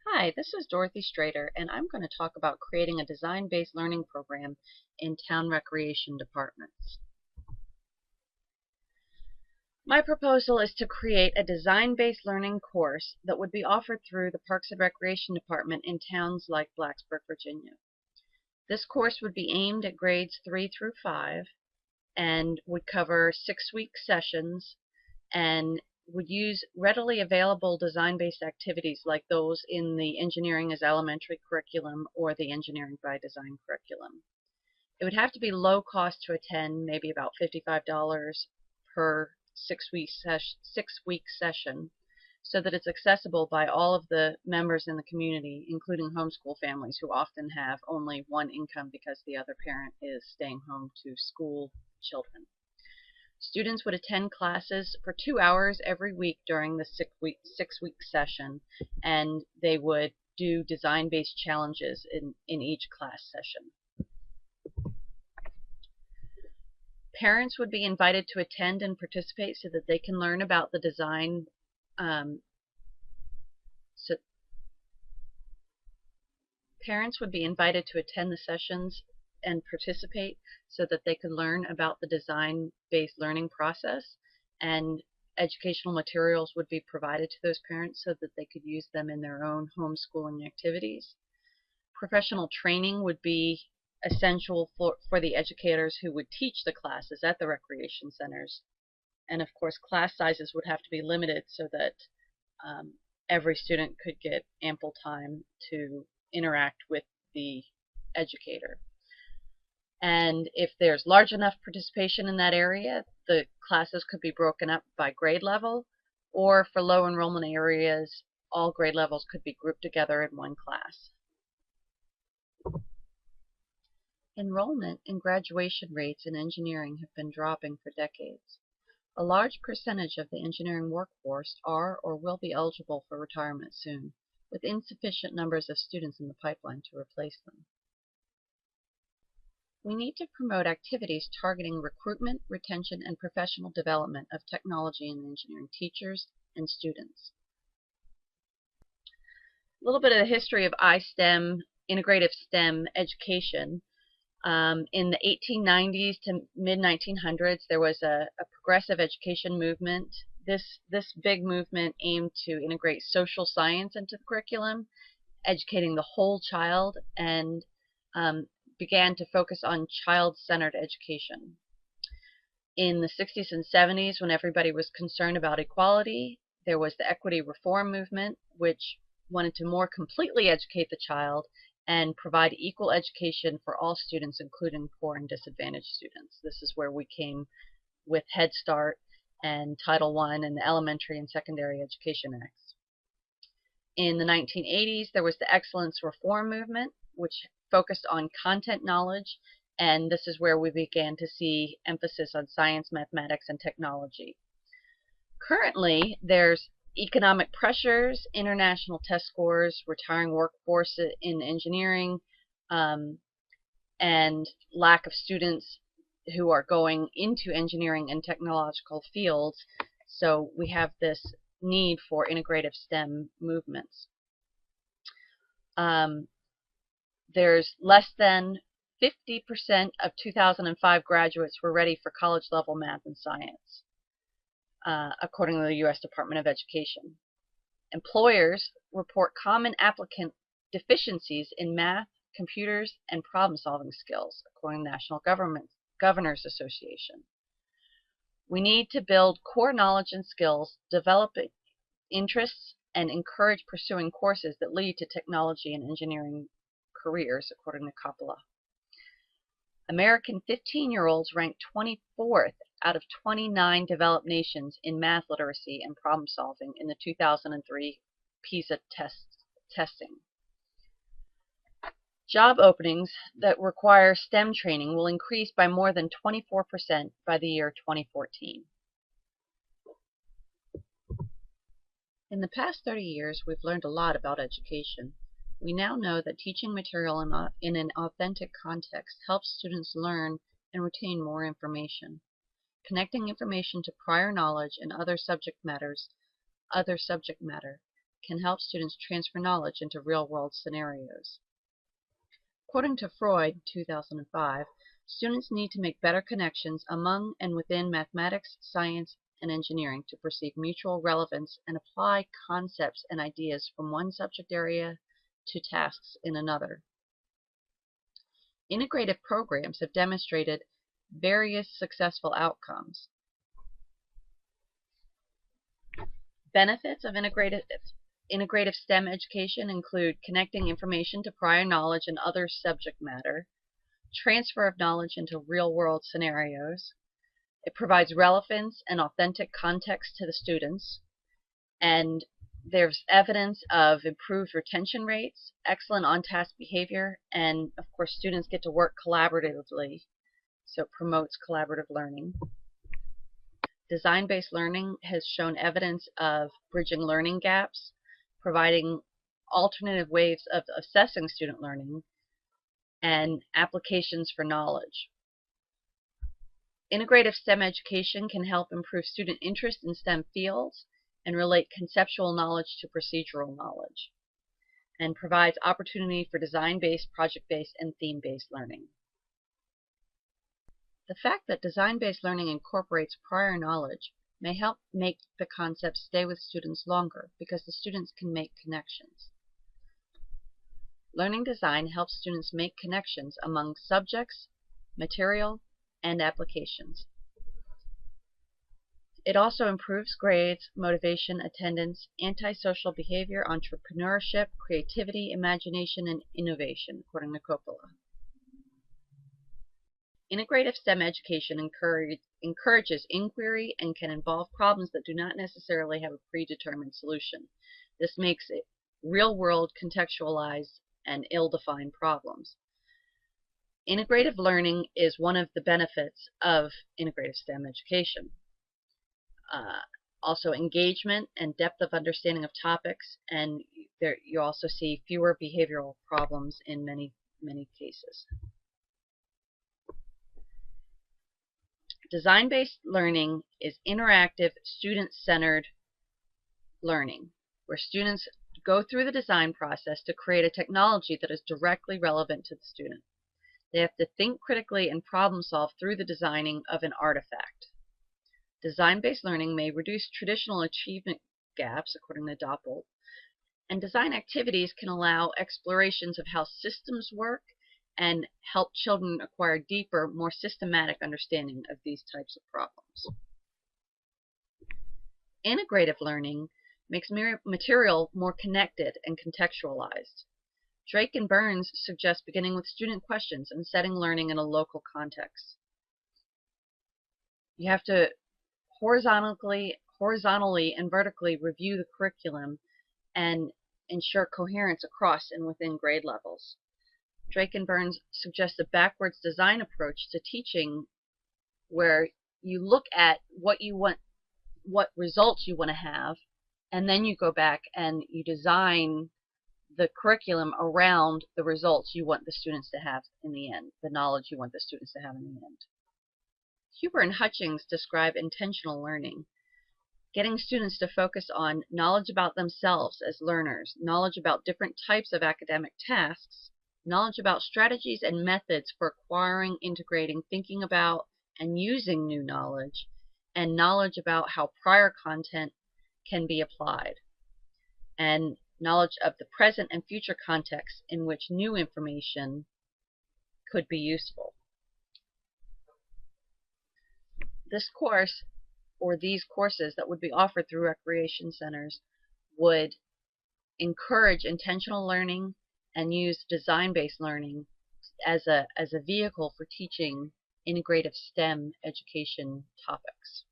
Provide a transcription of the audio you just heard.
Hi, this is Dorothy Strater, and I'm going to talk about creating a design-based learning program in town recreation departments. My proposal is to create a design-based learning course that would be offered through the Parks and Recreation Department in towns like Blacksburg, Virginia. This course would be aimed at grades 3 through 5 and would cover 6-week sessions and would use readily available design-based activities like those in the Engineering as Elementary curriculum or the Engineering by Design curriculum. It would have to be low cost to attend, maybe about $55 per 6-week session, so that it's accessible by all of the members in the community, including homeschool families who often have only one income because the other parent is staying home to school children. Students would attend classes for 2 hours every week during the 6-week session, and they would do design-based challenges in each class session. Parents would be invited to attend and participate so that they can learn about the design. Parents would be invited to attend the sessions and participate so that they could learn about the design-based learning process, and educational materials would be provided to those parents so that they could use them in their own homeschooling activities. Professional training would be essential for the educators who would teach the classes at the recreation centers. And of course, class sizes would have to be limited so that every student could get ample time to interact with the educator. And if there's large enough participation in that area, the classes could be broken up by grade level, or for low enrollment areas, all grade levels could be grouped together in one class. Enrollment and graduation rates in engineering have been dropping for decades. A large percentage of the engineering workforce are or will be eligible for retirement soon, with insufficient numbers of students in the pipeline to replace them. We need to promote activities targeting recruitment, retention, and professional development of technology and engineering teachers and students. A little bit of the history of iSTEM, integrative STEM education. In the 1890s to mid-1900s, there was a progressive education movement. This big movement aimed to integrate social science into the curriculum, educating the whole child, and began to focus on child-centered education. In the 60s and 70s, when everybody was concerned about equality, there was the equity reform movement, which wanted to more completely educate the child and provide equal education for all students, including poor and disadvantaged students. This is where we came with Head Start and Title I and the Elementary and Secondary Education Acts. In the 1980s, there was the Excellence Reform movement, which focused on content knowledge, and this is where we began to see emphasis on science, mathematics, and technology. Currently, there's economic pressures, international test scores, retiring workforce in engineering, and lack of students who are going into engineering and technological fields. So we have this need for integrative STEM movements. There's less than 50% of 2005 graduates were ready for college-level math and science, according to the U.S. Department of Education. Employers report common applicant deficiencies in math, computers, and problem-solving skills, according to the National Governors Association. We need to build core knowledge and skills, develop interests, and encourage pursuing courses that lead to technology and engineering careers, according to Coppola. American 15-year-olds ranked 24th out of 29 developed nations in math literacy and problem solving in the 2003 PISA testing. Job openings that require STEM training will increase by more than 24% by the year 2014. In the past 30 years, we've learned a lot about education. We now know that teaching material in an authentic context helps students learn and retain more information. Connecting information to prior knowledge and other subject matter can help students transfer knowledge into real-world scenarios. According to Freud, 2005, students need to make better connections among and within mathematics, science, and engineering to perceive mutual relevance and apply concepts and ideas from one subject area to tasks in another. Integrative programs have demonstrated various successful outcomes. Benefits of integrative STEM education include connecting information to prior knowledge and other subject matter, transfer of knowledge into real-world scenarios. It provides relevance and authentic context to the students, and there's evidence of improved retention rates, excellent on-task behavior, and of course students get to work collaboratively, so it promotes collaborative learning. Design-based learning has shown evidence of bridging learning gaps, providing alternative ways of assessing student learning, and applications for knowledge. Integrative STEM education can help improve student interest in STEM fields and relate conceptual knowledge to procedural knowledge, and provides opportunity for design-based, project-based, and theme-based learning. The fact that design-based learning incorporates prior knowledge may help make the concepts stay with students longer because the students can make connections. Learning design helps students make connections among subjects, material, and applications. It also improves grades, motivation, attendance, antisocial behavior, entrepreneurship, creativity, imagination, and innovation, according to Coppola. Integrative STEM education encourages inquiry and can involve problems that do not necessarily have a predetermined solution. This makes it real-world, contextualized, and ill-defined problems. Integrative learning is one of the benefits of integrative STEM education. Also engagement and depth of understanding of topics, and you also see fewer behavioral problems in many cases. Design-based learning is interactive, student-centered learning, where students go through the design process to create a technology that is directly relevant to the student. They have to think critically and problem solve through the designing of an artifact. Design-based learning may reduce traditional achievement gaps, according to Doppelt, and design activities can allow explorations of how systems work and help children acquire deeper, more systematic understanding of these types of problems. Integrative learning makes material more connected and contextualized. Drake and Burns suggest beginning with student questions and setting learning in a local context. You have to horizontally and vertically review the curriculum and ensure coherence across and within grade levels. Drake and Burns suggest a backwards design approach to teaching where you look at what results you want to have, and then you go back and you design the curriculum around the results you want the students to have in the end, the knowledge you want the students to have in the end. Huber and Hutchings describe intentional learning, getting students to focus on knowledge about themselves as learners, knowledge about different types of academic tasks, knowledge about strategies and methods for acquiring, integrating, thinking about, and using new knowledge, and knowledge about how prior content can be applied, and knowledge of the present and future contexts in which new information could be useful. This course, or these courses that would be offered through recreation centers, would encourage intentional learning and use design-based learning as a vehicle for teaching integrative STEM education topics.